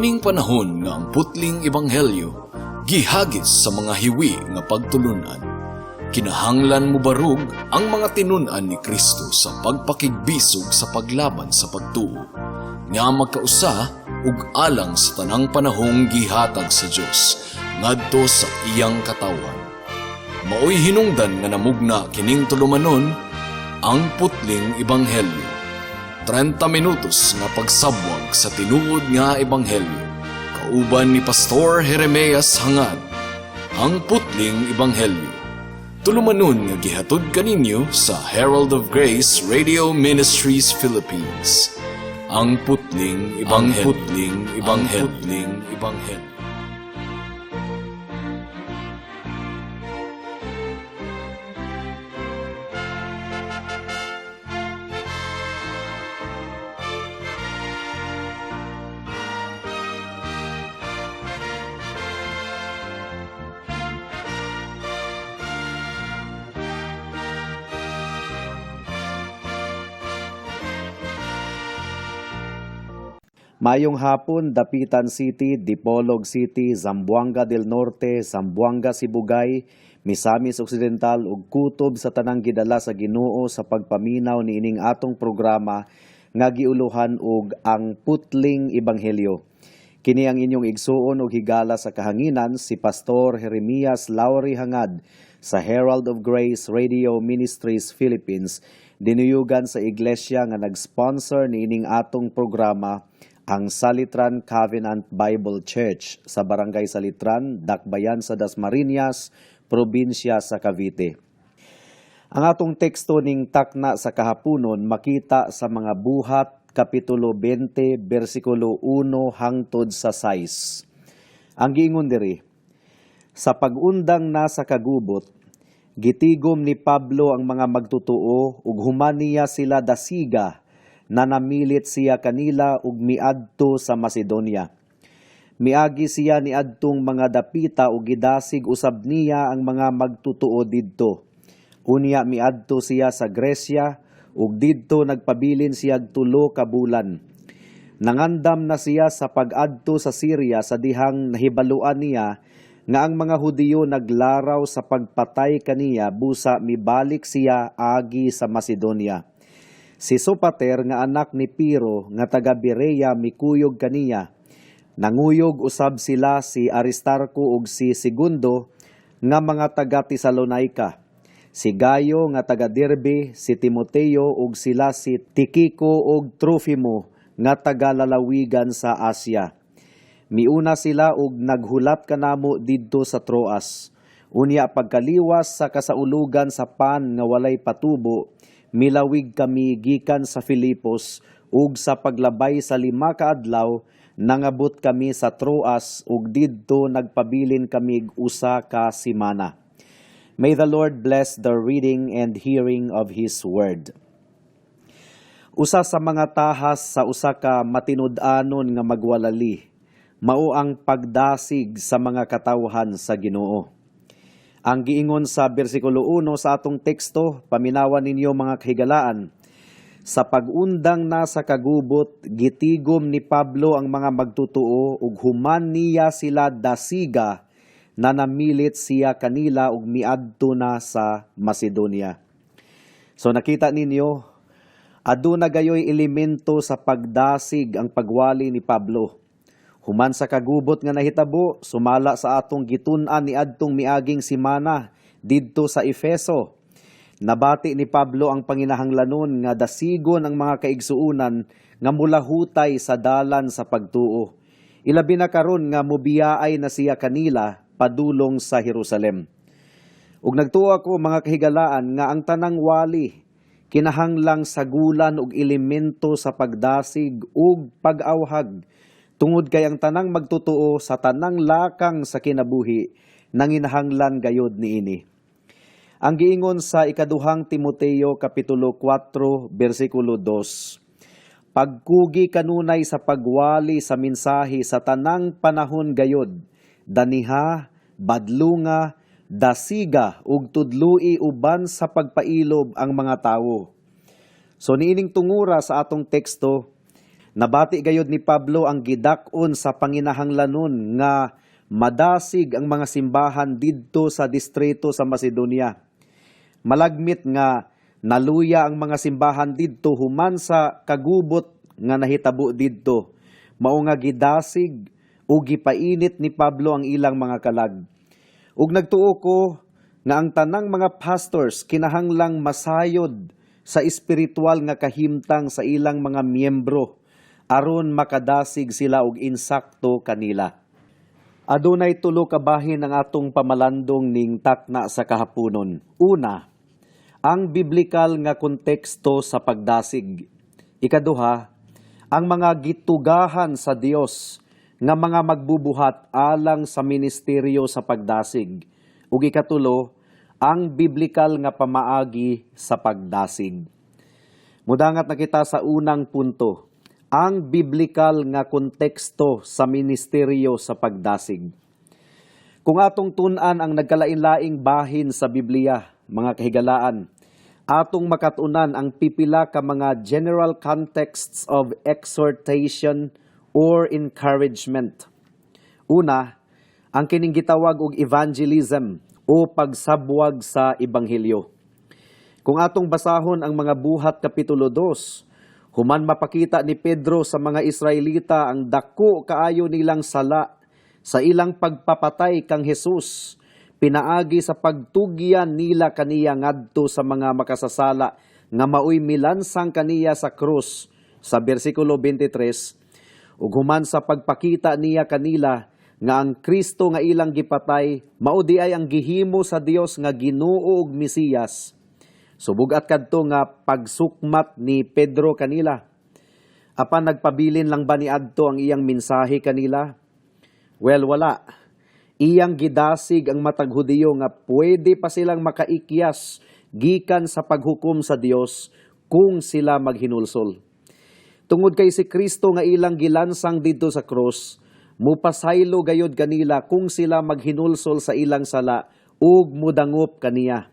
Niining panahon nga ang putling ebanghelyo gihagis sa mga hiwi nga pagtulunan. Kinahanglan mo barug ang mga tinunan ni Kristo sa pagpakigbisog sa paglaban sa pagtuo, nga magkausa ug alang sa tanang panahong gihatag sa Dios ngadto sa iyang katawan. Maoy hinungdan nga namugna kining tulumanon ang putling ebanghelyo. 30 minutos nga pagsabwag sa tinuod nga ebanghelyo. Kauban ni Pastor Jeremias Hangad, ang putling ebanghelyo. Tulumanon nga gihatod kaninyo sa Herald of Grace Radio Ministries Philippines. Ang putling ebanghelyo. Ang putling ebanghelyo. Ang putling ebanghelyo. Mayong hapon, Dapitan City, Dipolog City, Zamboanga del Norte, Zamboanga Sibugay, Misamis Occidental ug kutob sa tanang gidala sa Ginoo sa pagpaminaw niining atong programa nga giuluhan og ang putling ebanghelyo. Kini ang inyong igsuon ug higala sa kahanginan si Pastor Jeremias Lauri Hangad sa Herald of Grace Radio Ministries Philippines, dinuyugan sa iglesia nga nag-sponsor niining atong programa, ang Salitran Covenant Bible Church sa Barangay Salitran, Dakbayan sa Dasmariñas, probinsya sa Cavite. Ang atong teksto ning takna sa kahaponon makita sa mga buhat, Kapitulo 20, versikulo 1 hangtod sa 6. Ang giingon diri, sa pag-undang na sa kagubot, gitigom ni Pablo ang mga magtutuo ug human niya sila dasiga na namilit siya kanila ug miadto sa Macedonia. Miagi siya ni adtong mga dapita ug gidasig usab niya ang mga magtutuo didto. Unya miadto siya sa Gresya ug didto nagpabilin siya 3 ka bulan. Nangandam na siya sa pag-adto sa Syria sa dihang nahibaluan niya nga ang mga Hudiyo naglaraw sa pagpatay kaniya busa mibalik siya agi sa Macedonia. Si Sopater nga anak ni Piro nga taga Berea mikuyog kaniya. Nanguyog usab sila si Aristarco ug si Segundo nga mga taga Tesalonica. Si Gayo nga taga Derbe, si Timoteo ug sila si Tikiko ug Trofimo nga taga lalawigan sa Asya. Miuna sila ug naghulat kanamo didto sa Troas. Unya pagkaliwas sa kasaulugan sa pan nga walay patubo, milawig kami gikan sa Filipos ug sa paglabay sa 5 ka adlaw nangabot kami sa Troas ug didto nagpabilin kami usa ka semana. May the Lord bless the reading and hearing of His word. Usa sa mga tahas sa usa ka matinud-anon nga magwalali mao ang pagdasig sa mga katawhan sa Ginoo. Ang giingon sa bersikulo 1 sa atong teksto, paminawan ninyo mga kahigalaan, sa pag-undang na sa kagubot, gitigom ni Pablo ang mga magtutuo ug human niya sila dasiga na namilit siya kanila ug miadto na sa Macedonia. So nakita ninyo, aduna gayoy elemento sa pagdasig ang pagwali ni Pablo. Human sa kagubot nga nahitabo, sumala sa atong gitun-an ni adtong miaging semana didto sa Efeso. Nabati ni Pablo ang panginahanglanon nga dasigon ang mga kaigsuunan nga mulahutay sa dalan sa pagtuo. Ilabi na karon nga mobiyaay na siya kanila padulong sa Jerusalem. Ug nagtuo ako mga kahigalaan nga ang tanang wali kinahanglang sagulan og elemento sa pagdasig ug pag-awhag. Tungod kay ang tanang magtutuo sa tanang lakang sa kinabuhi nanginahanglan gayod niini. Ang giingon sa ikaduhang Timoteo Kapitulo 4 versikulo 2. Pagkugi kanunay sa pagwali sa mensahe sa tanang panahon gayod, daniha, badlunga, dasiga ug tudlui uban sa pagpailob ang mga tawo. So niining tungura sa atong teksto, Nabati gayud ni Pablo ang gidak-on sa panginahanglanon nga madasig ang mga simbahan didto sa distrito sa Macedonia. Malagmit nga naluya ang mga simbahan didto human sa kagubot nga nahitabo didto. Mao nga gidasig o gipainit ni Pablo ang ilang mga kalag. Ug nagtuo ko nga ang tanang mga pastors kinahanglang masayod sa espiritual nga kahimtang sa ilang mga miyembro aron makadasig sila og insakto kanila. Adunay tulo ka bahin ang atong pamalandong ning takna sa kahaponon. Una, ang biblikal nga konteksto sa pagdasig. Ikaduha, ang mga gitugahan sa Dios nga mga magbubuhat alang sa ministeryo sa pagdasig. Ug ikatulo, ang biblikal nga pamaagi sa pagdasig. Mudangat na kita sa unang punto, ang biblikal nga konteksto sa ministeryo sa pagdasig. Kung atong tun-an ang nagkalain-laing bahin sa Biblia, mga kahigalaan, atong makatunan ang pipila ka mga general contexts of exhortation or encouragement. Una, ang kining gitawag og evangelism o pagsabwag sa ebanghelyo. Kung atong basahon ang mga buhat kapitulo 2, human mapakita ni Pedro sa mga Israelita ang dako kaayo nilang sala sa ilang pagpapatay kang Jesus, pinaagi sa pagtugyan nila kaniya ngadto sa mga makasasala nga maoy milansang kaniya sa krus sa bersikulo 23, ug human sa pagpakita niya kanila nga ang Kristo nga ilang gipatay mao di ay ang gihimo sa Dios nga Ginoo ug Mesiyas. Subug-at kadto nga pagsukmat ni Pedro kanila. Apan nagpabilin lang ba ni adto ang iyang mensahe kanila? Well, wala. Iyang gidasig ang matag Hudiyo nga pwede pa silang makaikyas gikan sa paghukom sa Dios kung sila maghinulsol. Tungod kay si Kristo nga ilang gilansang didto sa krus, mupasaylo gayod kanila kung sila maghinulsol sa ilang sala ug mudangop kaniya.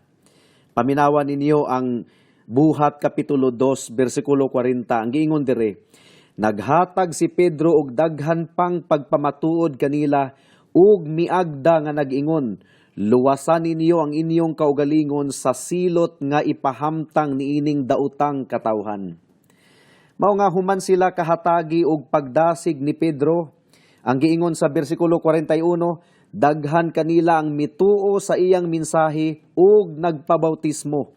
Paminawan ninyo ang buhat kapitulo 2 bersikulo 40. Ang giingon dire, naghatag si Pedro og daghan pang pagpamatuod kanila ug miagda nga nag-ingon, luwasan ninyo ang inyong kaugalingon sa silot nga ipahamtang niining dautang katawhan. Mao nga human sila kahatagi og pagdasig ni Pedro. Ang giingon sa bersikulo 41, daghan kanila ang mituo sa iyang mensahe ug nagpabautismo.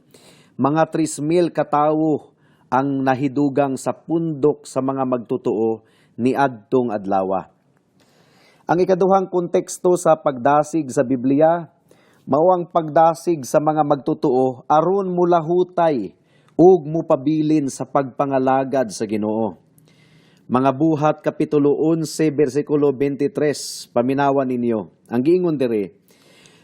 Mga 3,000 katawo ang nahidugang sa pundok sa mga magtutuo ni adtong adlaw. Ang ikaduhang konteksto sa pagdasig sa Biblia, mao ang pagdasig sa mga magtutuo aron mulahutay ug mupabilin sa pagpangalagad sa Ginoo. Mga buhat kapitulo 11 bersikulo 23, paminawan ninyo. Ang giingon dire,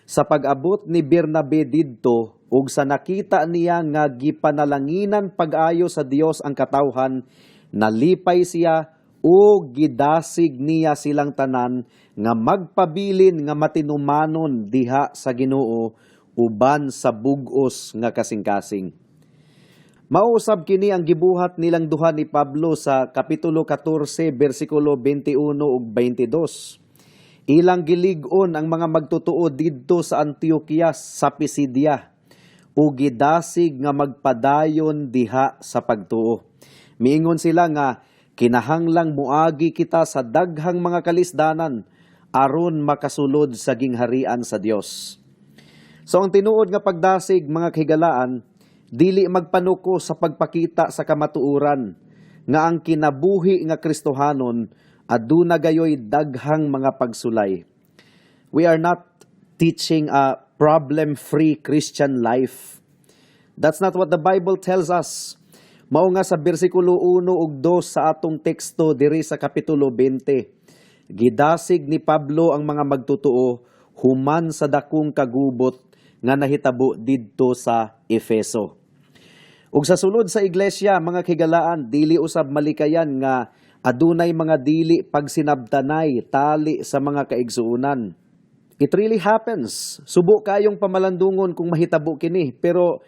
sa pag-abot ni Bernabe didto ug sa nakita niya nga gipanalanginan pag-ayo sa Dios ang katawhan, nalipay siya ug gidasig niya silang tanan nga magpabilin nga matinumanon diha sa Ginoo uban sa bug-os nga kasing-kasing. Mausab kini ang gibuhat nilang duha ni Pablo sa kapitulo 14 bersikulo 21 ug 22. Ilang gilig-on ang mga magtutuo didto sa Antioquia sa Pisidia ug gidasig nga magpadayon diha sa pagtuo. Miingon sila nga kinahanglang muagi kita sa daghang mga kalisdanan aron makasulod sa gingharian sa Dios. So ang tinuod nga pagdasig mga kahigalaan, dili magpanuko sa pagpakita sa kamatuoran nga ang kinabuhi nga Kristohanon aduna gayoy daghang mga pagsulay. We are not teaching a problem-free Christian life. That's not what the Bible tells us. Mao nga sa bersikulo 1 ug 2 sa atong teksto diri sa kapitulo 20. Gidasig ni Pablo ang mga magtutuo human sa dakong kagubot nga nahitabo didto sa Efeso. Ug sa sulod sa iglesia, mga kigalaan, dili usab malikayan nga adunay mga dili pagsinabtanay tali sa mga kaigsuunan. It really happens. Subo kayong pamalandungon kung mahitabo kini, pero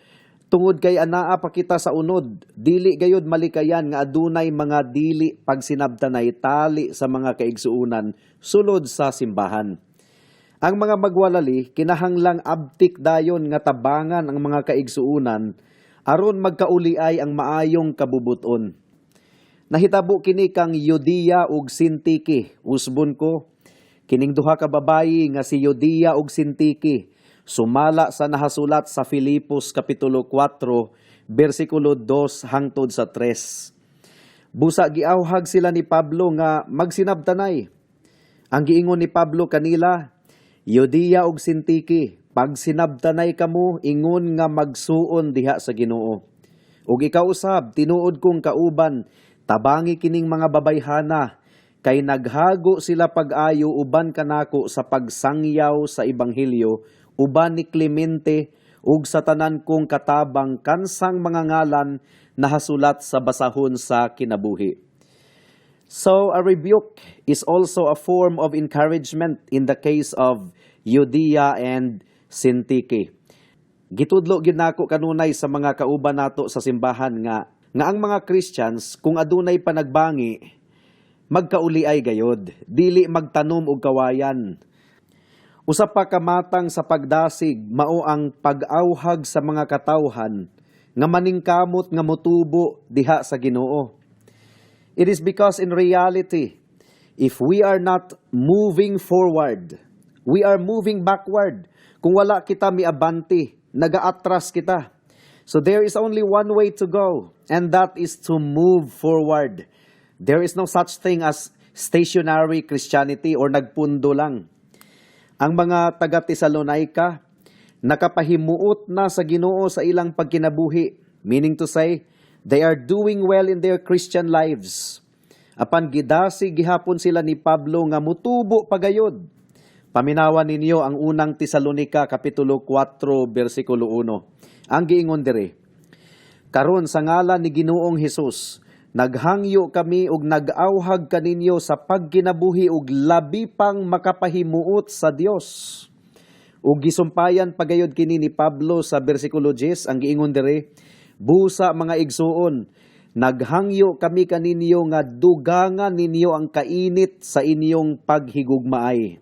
Tungod kay anaa pa kita sa unod, dili gayud malikayan nga adunay mga dili pagsinabtanay tali sa mga kaigsuunan sulod sa simbahan. Ang mga magwalali kinahanglang abtik dayon nga tabangan ang mga kaigsuunan aron magkauliay ang maayong kabubuton. Nahitabo kini kang Yudia ug Sintiki, usbon ko. Kining duha ka babayi nga si Yudia ug Sintiki sumala sa nahasulat sa Filipos kapitulo 4 bersikulo 2 hangtod sa 3. Busa giawhag sila ni Pablo nga magsinabtanay. Ang giingon ni Pablo kanila, Yudia ug Sintiki, pag sinabtanay kamo ingon nga magsuon diha sa Ginoo. Ug ikaw usab tinuod kong kauban, tabangi kining mga babayhana kay naghago sila pag-ayo uban kanako sa pagsangyaw sa ebanghelyo uban ni Clemente ug sa tanan kong katabang kansang mga ngalan nahasulat sa basahon sa kinabuhi. So a rebuke is also a form of encouragement in the case of Yudia and Sintiki. Gitudlo gyud nako kanunay sa mga kauban nato sa simbahan nga ang mga Christians kung adunay panagbangi magkauliay gayod, dili magtanom og kawayan. Usa pa kamatang sa pagdasig mao ang pag-awhag sa mga katawhan nga maningkamot nga motubo diha sa Ginoo. It is because in reality, if we are not moving forward, we are moving backward. Kung wala kita miabanti, nagaatras kita. So there is only one way to go, and that is to move forward. There is no such thing as stationary Christianity or nagpundo lang. Ang mga taga-Tesalonica, nakapahimuot na sa Ginoo sa ilang pagkinabuhi, meaning to say, they are doing well in their Christian lives. Apan gidasi gihapon sila ni Pablo nga mutubo pagayod. Paminawan ninyo ang unang Tesalonica kapitulo 4 bersikulo 1. Ang giingon dire, karon sa ngalan ni Ginoong Hesus, naghangyo kami ug nag-awhag kaninyo sa pagkinabuhi ug labi pang makapahimuot sa Dios. Ug gisumpayan pagayod kini ni Pablo sa bersikulo 10 ang giingon dire, busa mga igsuon, naghangyo kami kaninyo nga dugangan ninyo ang kainit sa inyong paghigugmaay.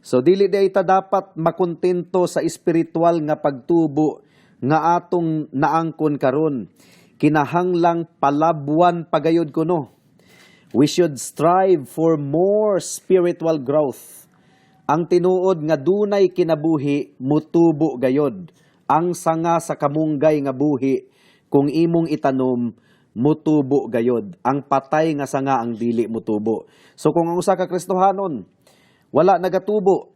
So dili day ta dapat makontento sa espiritual nga pagtubo nga atong naangkon karon. Kinahanglang palabwan pagayod kuno. We should strive for more spiritual growth. Ang tinuod nga dunay kinabuhi mutubo gayod. Ang sanga sa kamunggay nga buhi kung imong itanom mutubo gayod. Ang patay nga sanga ang dili mutubo. So kung ang usa ka Kristohanon wala nagatubo,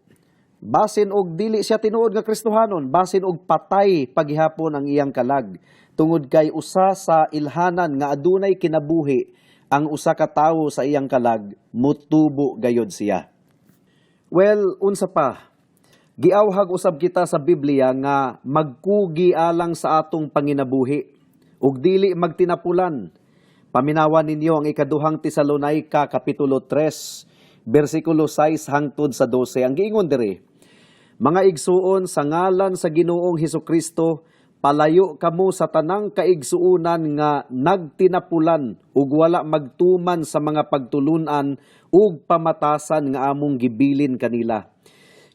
basin og dili siya tinuod nga Kristohanon, basin og patay paghihapon ang iyang kalag. Tungod kay usa sa ilhanan nga adunay kinabuhi ang usa ka tawo sa iyang kalag, mutubo gayod siya. Well, unsa pa? Giawhag usab kita sa Biblia nga magkugi alang sa atong panginabuhi ug dili magtinapulan. Paminawan ninyo ang ikaduhang Tesalonica kapitulo 3 bersikulo 6 hangtod sa 12. Ang giingon dire, mga igsuon sa ngalan sa Ginoong Hesukristo, palayo kamo sa tanang kaigsuunan nga nagtinapulan ug wala magtuman sa mga pagtulunan ug pamatasan nga among gibilin kanila.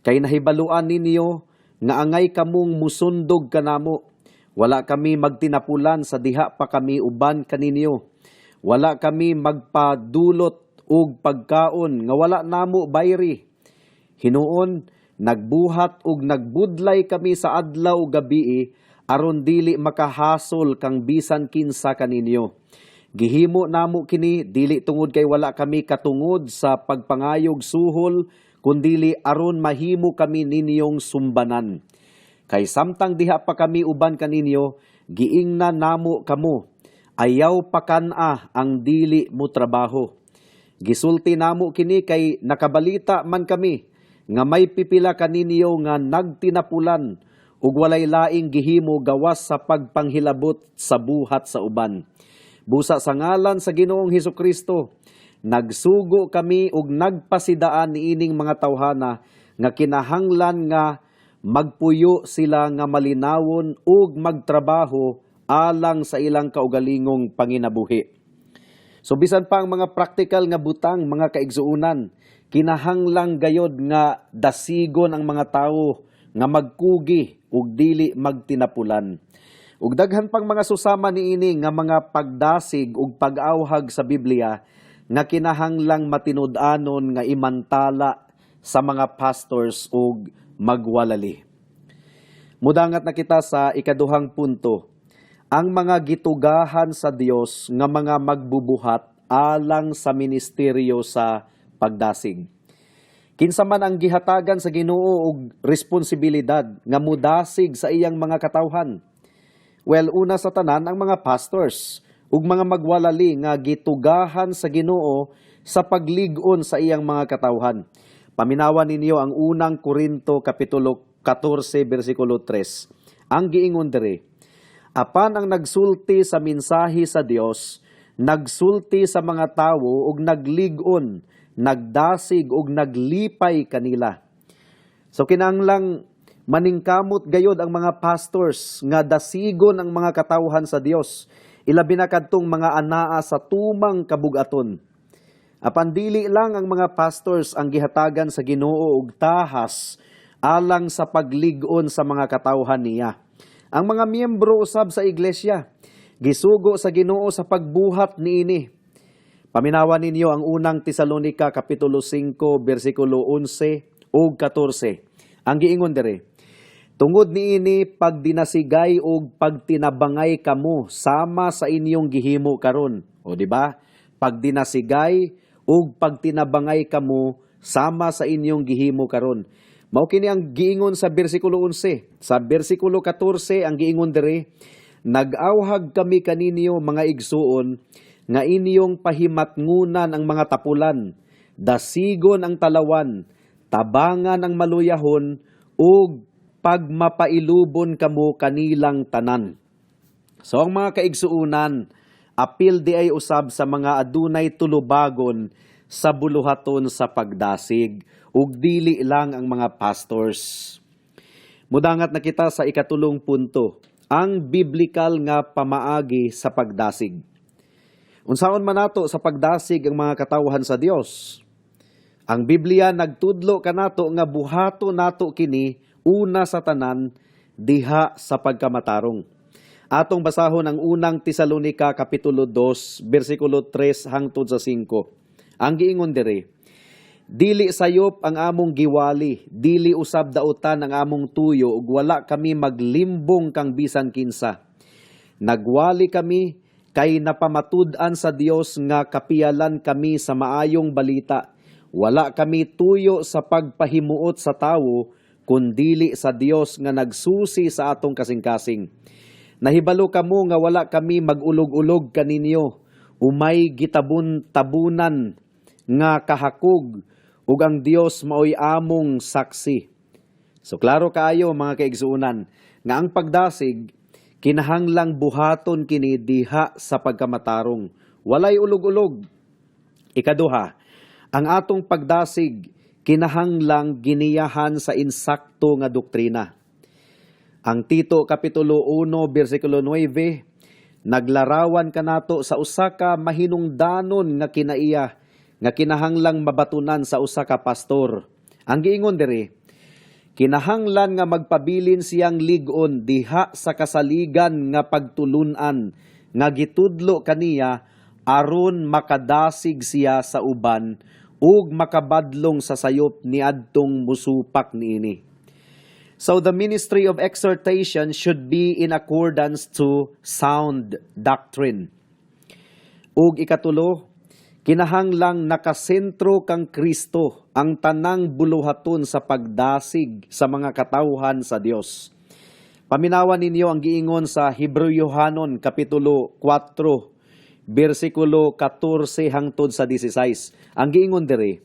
Kay nahibaluan ninyo nga angay kamong musundog kanamo. Wala kami magtinapulan sa diha pa kami uban kaninyo. Wala kami magpadulot ug pagkaon nga wala namo bayri. Hinuon nagbuhat ug nagbudlay kami sa adlaw ug gabii aron dili makahasol kang bisan kinsa kaninyo. Gihimo namo kini dili tungod kay wala kami katungod sa pagpangayog suhol, kundili aron mahimo kami ninyong sumbanan. Kay samtang diha pa kami uban kaninyo, giingna namo kamo, ayaw pakana ang dili mo trabaho. Gisulti namo kini kay nakabalita man kami, nga may pipila kaninyo nga nagtinapulan, ug walay laing gihimo gawas sa pagpanghilabot sa buhat sa uban. Busa sa ngalan sa Ginoong Hesukristo, nagsugo kami ug nagpasidaan niining mga tawhana nga kinahanglan nga magpuyo sila nga malinawon ug magtrabaho alang sa ilang kaugalingong panginabuhi. So bisan pa ang mga praktikal nga butang, mga kaigsuunan, kinahanglang gayod nga dasigon ang mga tawo nga magkugi ug dili magtinapulan. Ug daghan pang mga susama niini nga mga pagdasig ug pag-awhag sa Biblia nga kinahanglang matinud-anon nga imantala sa mga pastors ug magwalali. Mudangat na kita sa ikaduhang punto. Ang mga gitugahan sa Dios nga mga magbubuhat alang sa ministeryo sa pagdasig. Kinsa man ang gihatagan sa Ginoo og responsibilidad nga mudasig sa iyang mga katawhan. Well, una sa tanan ang mga pastors ug mga magwalali nga gitugahan sa Ginoo sa paglig-on sa iyang mga katawhan. Paminawan ninyo ang unang Korinto kapitulo 14 bersikulo 3. Ang giingon diri, apan ang nagsulti sa mensahe sa Dios, nagsulti sa mga tawo ug naglig-on, nagdasig ug naglipay kanila. So kinahanglang maningkamot gayod ang mga pastors nga dasigon ang mga katawhan sa Dios, ilabi na kadtong mga anaa sa tumang kabugaton. Apan dili lang ang mga pastors ang gihatagan sa Ginoo og tahas alang sa paglig-on sa mga katawhan niya. Ang mga miyembro usab sa iglesia gisugo sa Ginoo sa pagbuhat niini. Paminawan ninyo ang unang Tesalonica kapitulo 5 bersikulo 11 ug 14. Ang giingon diri, tungod niini pagdinasigay ug pagtinabangay kamo sama sa inyong gihimo karon. O di ba? Pagdinasigay ug pagtinabangay kamo sama sa inyong gihimo karon. Mao kini ang giingon sa bersikulo 11. Sa bersikulo 14 ang giingon diri, nag-awhag kami kaninyo mga igsuon nga inyong pahimatngunan ang mga tapulan, dasigon ang talawan, tabangan ang maluyahon ug pagmapailubon kamo kanilang tanan. So ang mga kaigsuunan, apil di ay usab sa mga adunay tulubagon sa buluhaton sa pagdasig ug dili lang ang mga pastors. Mudangat na kita sa ikatulong punto, ang biblikal nga pamaagi sa pagdasig. Unsaon man nato sa pagdasig ang mga katawhan sa Dios? Ang Biblia nagtudlo kanato nga buhato nato kini una sa tanan diha sa pagkamatarong. Atong basahon ang unang Tesalonica kapitulo 2 bersikulo 3 hangtod sa 5. Ang giingon diri, dili sayop ang among giwali, dili usab dautan ang among tuyo ug wala kami maglimbong kang bisan kinsa. Nagwali kami kay napamatud-an sa Dios nga kapiyalan kami sa maayong balita. Wala kami tuyo sa pagpahimuot sa tawo, kundili sa Dios nga nagsusi sa atong kasing-kasing. Nahibalo kamo nga wala kami magulog-ulog kaninyo, umay gitabun-tabunan nga kahakog, ug ang Dios maoy among saksi. So klaro kaayo mga kaigsuunan, nga ang pagdasig, kinahanglang buhaton kini diha sa pagkamatarong. Walay ulog-ulog. Ikaduha, ang atong pagdasig, kinahanglang giniyahan sa insakto nga doktrina. Ang Tito kapitulo 1 bersikulo 9, naglarawan kanato sa usa ka mahinungdanon nga kinaiya nga kinahanglang mabatunan sa usa ka pastor. Ang giingon diri, kinahanglan nga magpabilin siyang lig-on diha sa kasaligan nga pagtulunan nga gitudlo kaniya aron makadasig siya sa uban ug makabadlong sa sayop niadtong musupak niini. So the ministry of exhortation should be in accordance to sound doctrine. Ug ikatulo, kinahanglang nakasentro kang Kristo ang tanang buluhaton sa pagdasig sa mga katawhan sa Dios. Paminawan ninyo ang giingon sa Hebreyohanon kapitulo 4 bersikulo 14 hangtod sa 16. Ang giingon diri,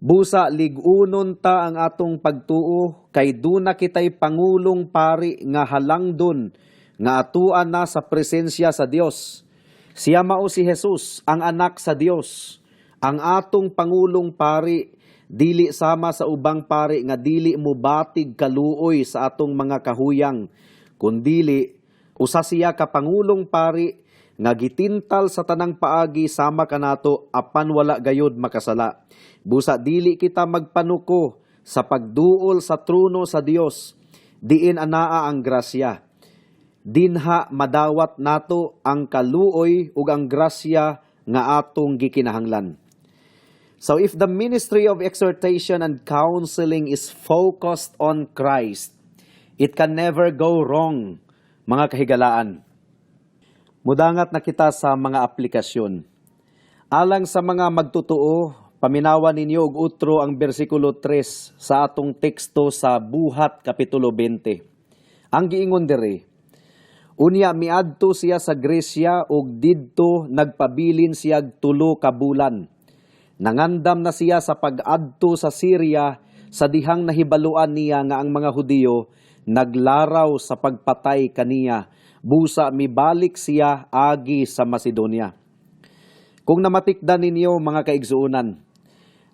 busa lig-unon ta ang atong pagtuo kay duna kitay pangulong pari nga halangdon nga atuan na sa presensya sa Dios. Siya mao si Jesus, ang anak sa Dios, ang atong pangulong pari Dili sama sa ubang pari nga dili mo batig kaluoy sa atong mga kahuyang, kundili usa siya ka pangulong pari nga gitintal sa tanang paagi sama kanato apan wala gayud makasala. Busa dili kita magpanuko sa pagduol sa trono sa Dios, diin anaa ang grasya. Dinha madawat nato ang kaluoy ug ang grasya nga atong gikinahanglan. So if the ministry of exhortation and counseling is focused on Christ, it can never go wrong, mga kahigalaan. Mudangat na kita sa mga aplikasyon. Alang sa mga magtutuo, paminawan ninyo og utro ang bersikulo 3 sa atong teksto sa Buhat Kapitulo 20. Ang giingon diri, unya miadto siya sa Gresya ug didto nagpabilin siya 3 ka bulan. Nangandam na siya sa pag-adto sa Syria sa dihang nahibaluan niya nga ang mga Hudiyo naglaraw sa pagpatay kaniya. Busa mibalik siya agi sa Macedonia. Kung namatikdan ninyo mga kaigsuunan,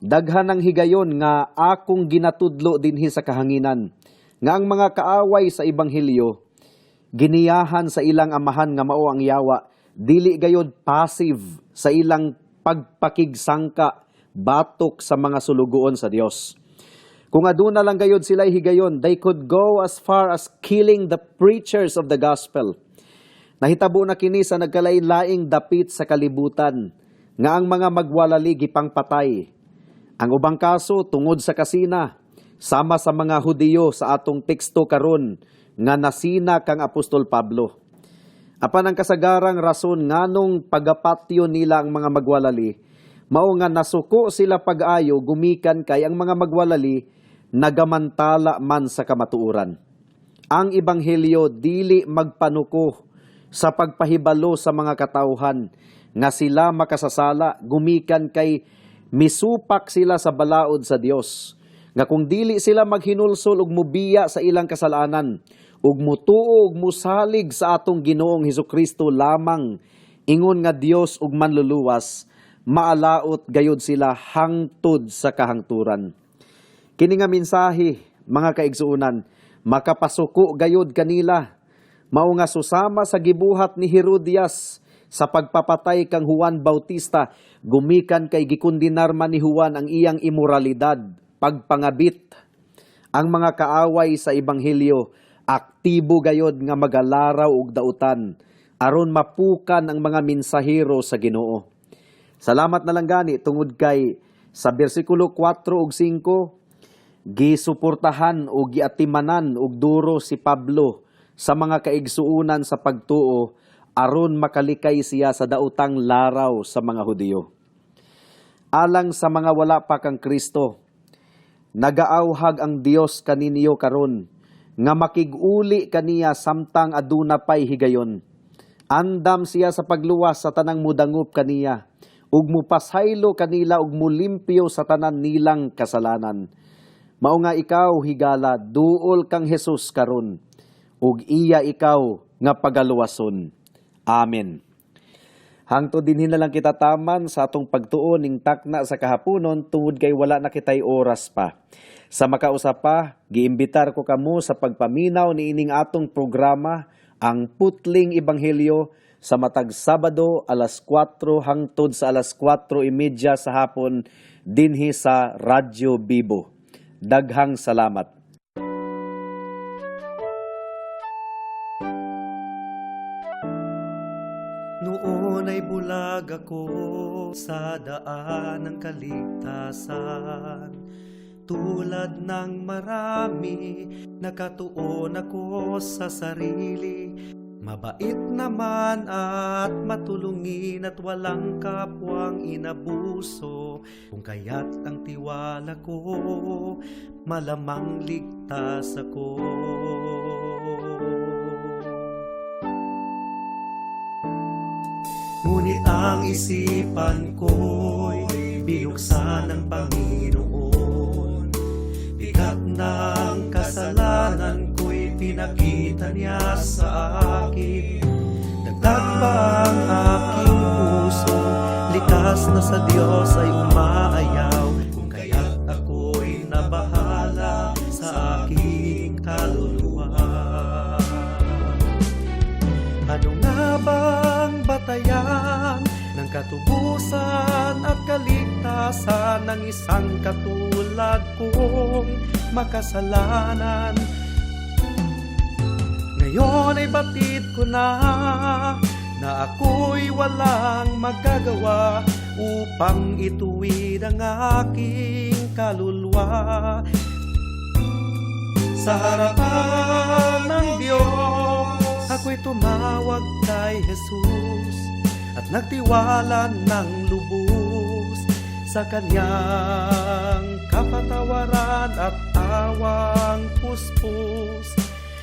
daghan ang higayon nga akong ginatudlo dinhi sa kahanginan, nga ang mga kaaway sa Ebanghelyo, giniyahan sa ilang amahan nga mao ang yawa, dili gayod passive sa ilang pagpakigsangka batok sa mga sulugoon sa Dios. Kung aduna lang gayod sila higayon, they could go as far as killing the preachers of the gospel. Nahitabo na kini sa nagkalain-laing dapit sa kalibutan, nga ang mga magwalali gipang patay. Ang ubang kaso tungod sa kasina, sama sa mga Hudiyo sa atong teksto karon nga nasina kang Apostol Pablo. Apan ang kasagarang rason nganong pagapatyo nila ang mga magwalali, mao nga nasuko sila pag-ayo gumikan kay ang mga magwalali nagamantala man sa kamatuoran. Ang Ebanghelyo dili magpanuko sa pagpahibalo sa mga katawhan nga sila makasasala gumikan kay misupak sila sa balaod sa Dios. Nga kung dili sila maghinulsol ug mubiya sa ilang kasalanan, ug mutuo ug musalig sa atong Ginoong Hesukristo lamang, ingon nga Dios ug manluluwas, maalaot gayud sila hangtod sa kahangturan. Kini nga mensahe, mga kaigsuunan, makapasuko gayud kanila, mao nga susama sa gibuhat ni Herodias sa pagpapatay kang Juan Bautista, gumikan kay gikondinar man ni Juan ang iyang imoralidad, pagpangabit. Ang mga kaaway sa Ebanghelyo, aktibo gayod nga magalaraw og dautan aron mapukan ang mga mensahero sa Ginoo. Salamat na lang gani tungod kay sa bersikulo 4 ug 5 gisuportahan o giatimanan og duro si Pablo sa mga kaigsuunan sa pagtuo aron makalikay siya sa daotang laraw sa mga Hudiyo. Alang sa mga wala pa kang Kristo, nagaawhag ang Dios kaninyo karon nga makig-uli kaniya samtang aduna pay higayon. Andam siya sa pagluwas sa tanang mudangup kaniya, ug mupasaylo kanila ug mulimpyo sa tanan nilang kasalanan. Mao nga ikaw higala duol kang Hesus karon, ug iya ikaw nga pagaluwason. Amen. Hangtod dinhi na lang kita taman sa atong pagtuon ning takna sa kahaponon tungod kay wala na kitay oras pa. Sa makausap pa, giimbitar ko kamo sa pagpaminaw ni ining atong programa, ang Putling Ebanghelyo, sa matag Sabado alas 4 hangtod sa alas 4:30 sa hapon dinhi sa Radyo Bibo. Daghang salamat. Noon ay bulag ako sa daan ng kaligtasan. Tulad ng marami, nakatuon ako sa sarili. Mabait naman at matulungin at walang kapwang inabuso. Kung kaya't ang tiwala ko, malamang ligtas ako. Ngunit ang isipan ko'y binuksan ng Panginoon. Bigat ng kasalanan ko'y pinakita niya sa akin. Dagdag pa ang aking puso, likas na sa Diyos ay umaayaw. Kung kaya't ako ng katubusan at kaligtasan ng isang katulad kong makasalanan. Ngayon ay batid ko na ako'y walang magagawa upang ituwid ang aking kaluluwa. Sa harapan ng Diyos, ako'y tumawag kay Jesus at nagtiwala ng lubos sa Kanyang kapatawaran at awang puspos.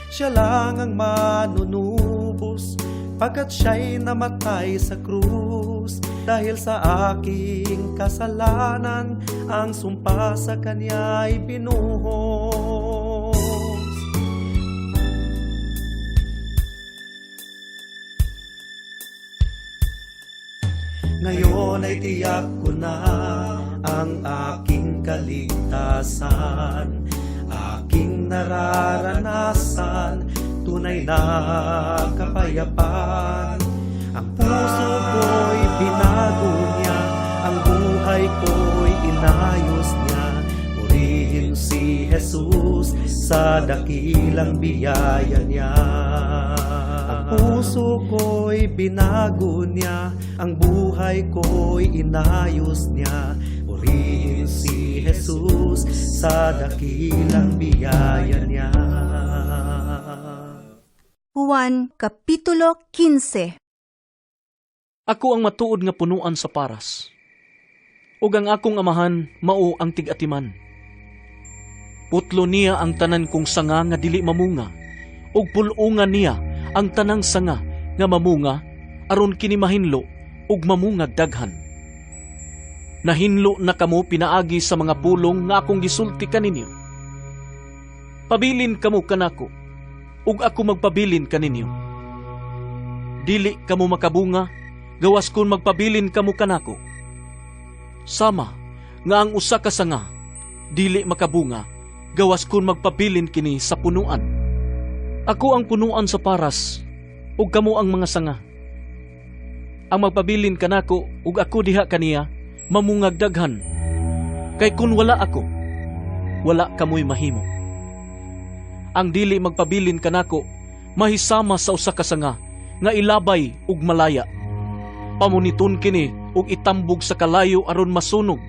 Siya lang ang manunubos pagkat siya'y namatay sa krus. Dahil sa aking kasalanan, ang sumpa sa Kanya'y binuhos. Ngayon ay tiyak ko na ang aking kaligtasan, aking nararanasan, tunay na kapayapaan. Ang puso ko'y binago niya, ang buhay ko'y inayos niya. Purihin si Jesus sa dakilang biyaya niya. Ang puso ko'y binago niya, ang buhay ko'y inayos niya. Purihin si Jesus sa dakilang biyaya niya. Juan Kapitulo 15. Ako ang matuod nga punuan sa paras, ug ang akong amahan mao ang tig-atiman. Putlo niya ang tanan kong sanga nga dili mamunga, ug pulungan niya ang tanang sanga nga mamunga aron kini mahinlo ug mamungag daghan. Nahinlo na kamo pinaagi sa mga pulong nga akong gisulti kaninyo. Pabilin kamo kanako, ug ako magpabilin kaninyo. Dili kamo makabunga, gawas kun magpabilin kamo kanako. Sama nga ang usa ka sanga dili makabunga, gawas kun magpabilin kini sa punuan. Ako ang punuan sa paras, ug kamo ang mga sanga. Ang magpabilin kanako ug ako diha kaniya, mamungag daghan. Kay kun wala ako, wala kamoy mahimo. Ang dili magpabilin kanako mahisama sa usa ka sanga nga ilabay ug malaya. Pamuniton kini ug itambog sa kalayo aron masunog.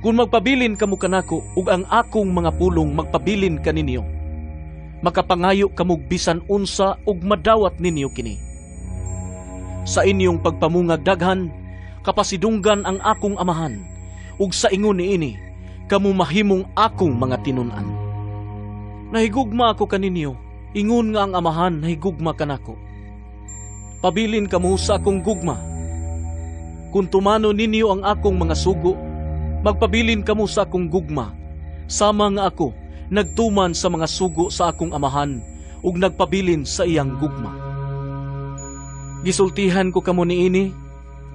Kung magpabilin kamo kanako ug ang akong mga pulong magpabilin kaninyo, makapangayo kamo bisan unsa ug madawat ninyo kini. Sa inyong pagpamungag daghan, kapasidunggan ang akong amahan, ug sa ingon niini, kamo mahimong akong mga tinun-an. Nahigugma ako kaninyo, ingon nga ang amahan nahigugma kanako. Pabilin kamo sa akong gugma. Kung tumano ninyo ang akong mga sugo, magpabilin kamo sa akong gugma, sama nga ako nagtuman sa mga sugo sa akong amahan ug nagpabilin sa iyang gugma. Gisultihan ko kamo niini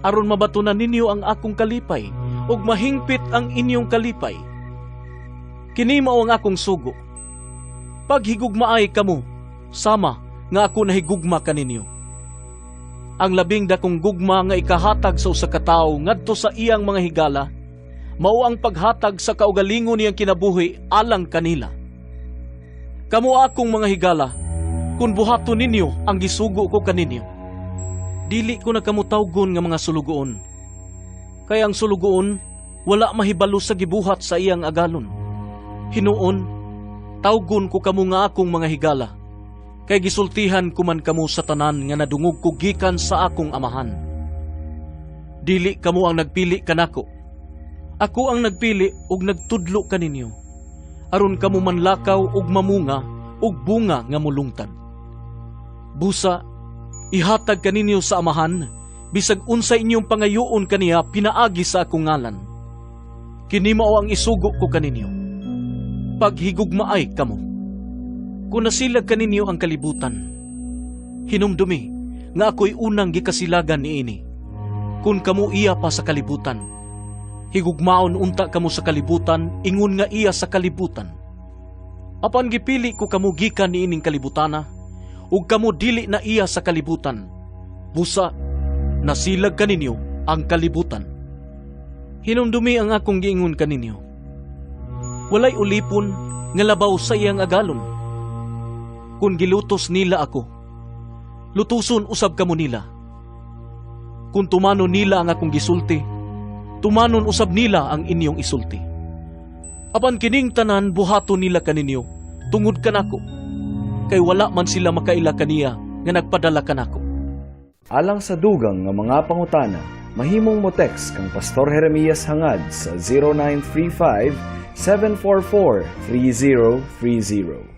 aron mabatunan ninyo ang akong kalipay ug mahingpit ang inyong kalipay. Kini mao ang akong sugo. Paghigugmaay kamo, sama nga ako nahigugma kaninyo. Ang labing dakong gugma nga ikahatag sa usa ka tawo ngadto sa iyang mga higala, mao ang paghatag sa kaugalingon niyang kinabuhi alang kanila. Kamo akong mga higala, kun buhaton ninyo ang gisugo ko kaninyo. Dili ko na kamo tawgon nga mga sulugoon. Kay ang sulugoon wala mahibalo sa gibuhat sa iyang agalon. Hinuon, tawgon ko kamo nga akong mga higala. Kay gisultihan ko man kamo sa tanan nga nadungog ko gikan sa akong amahan. Dili kamo ang nagpili kanako. Ako ang nagpili ug nagtudlo kaninyo. Aron kamo manlakaw ug mamunga ug bunga nga mulungtad. Busa, ihatag kaninyo sa amahan, bisag unsa inyong pangayoon kaniya pinaagi sa akong ngalan. Kini mao ang isugo ko kaninyo. Paghigugmaay kamo. Kung nasilag kaninyo ang kalibutan, hinumdumi nga ako'y unang gikasilagan niini. Kung kamo iya pa sa kalibutan, higugmaon unta kamo sa kalibutan, ingon nga iya sa kalibutan. Apan gipili ko kamo gikan niining kalibutana, ug kamo dili na iya sa kalibutan. Busa, nasilag kaninyo ang kalibutan. Hinumdumi ang akong giingon kaninyo. Walay ulipon nga labaw sa iyang agalon. Kung gilutos nila ako, lutuson usab kamo nila. Kung tumanon nila ang akong gisulti, tumanon usab nila ang inyong isulti. Apan kining tanan buhaton nila kaninyo, tungod kanako, kay wala man sila makaila kaniya nga nagpadala kanako. Alang sa dugang nga mga pangutana, mahimong mo text kang Pastor Jeremias hangad sa 0935 744 3030.